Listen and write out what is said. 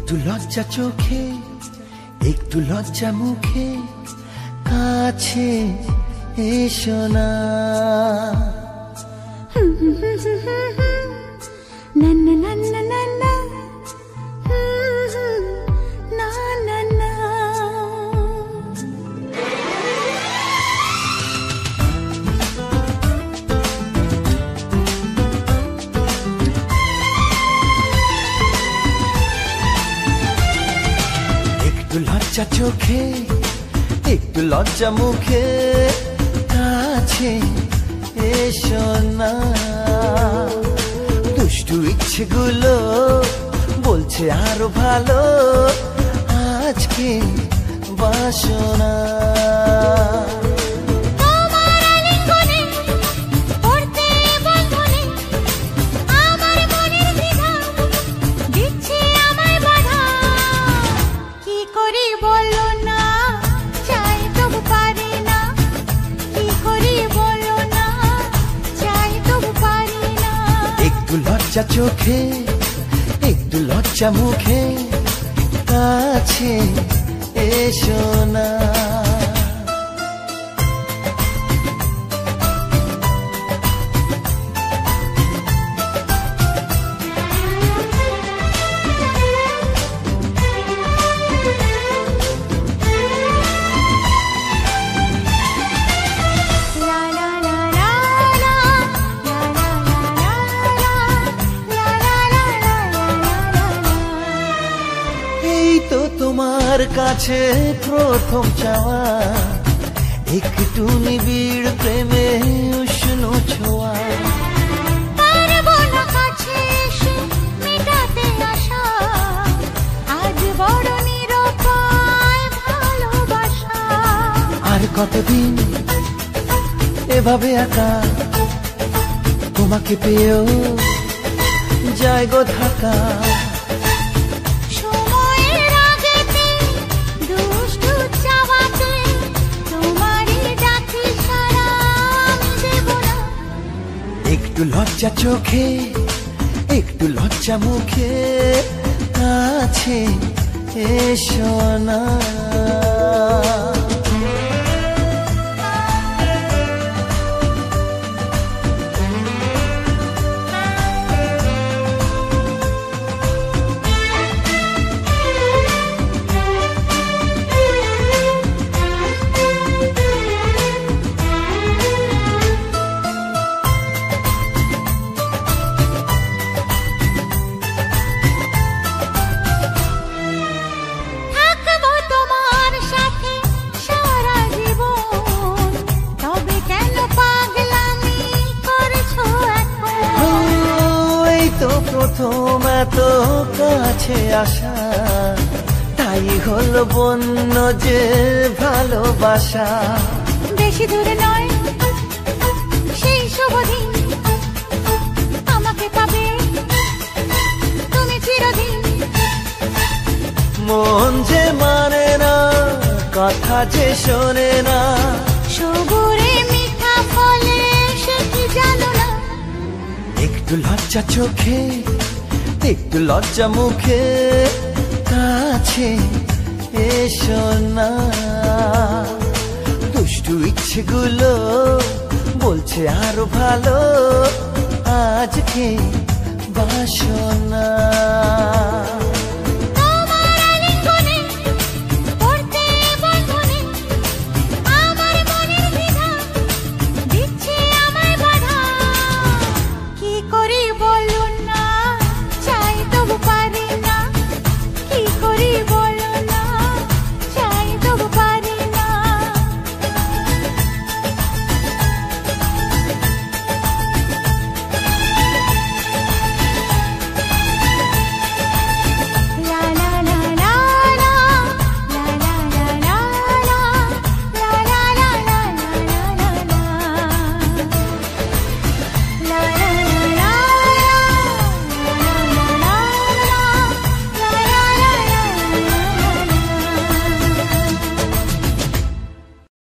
একটু লজ্জা চোখে, একটু লজ্জা মুখে, কাছে এসো না। না না না না না না না না না। একটু লজ্জা চোখে, একটু লজ্জা মুখে, কাছে এসো না। দুষ্টু ইচ্ছেগুলো বলছে আরো ভালো, আজকে বাসনা। একটু লজ্জা চোখে, একটু লজ্জা মুখে, কাছে এসো না। তো তোমার কাছে প্রথম চাওয়া, একটু নিবিড় প্রেমে উষ্ণ ছোঁয়া। পারবো না কাছে এসে মেটাতে আশা, আজ বড় নিরুপায় ভালোবাসা। আর কতদিন এভাবে একা, তোমাকে পেয়েও যায় গো থাকা। একটু লজ্জা চোখে, একটু লজ্জা মুখে, কাছে এসো না। প্রথম এত কাছে আসা, তাই হলো বন্য যে ভালোবাসা। বেশি দূরে নয় সেই শুভ দিন, আমাকে পাবে তুমি চিরদিন। মন যে মানে না, কথা যে শোনে না, সবুরে মিঠা ফলে সে কি জানো না। একটু লজ্জা চোখে, একটু লজ্জা মুখে, কাছে এসো না। দুষ্টু ইচ্ছেগুলো বলছে আরো ভালো, আজকে বাসনা।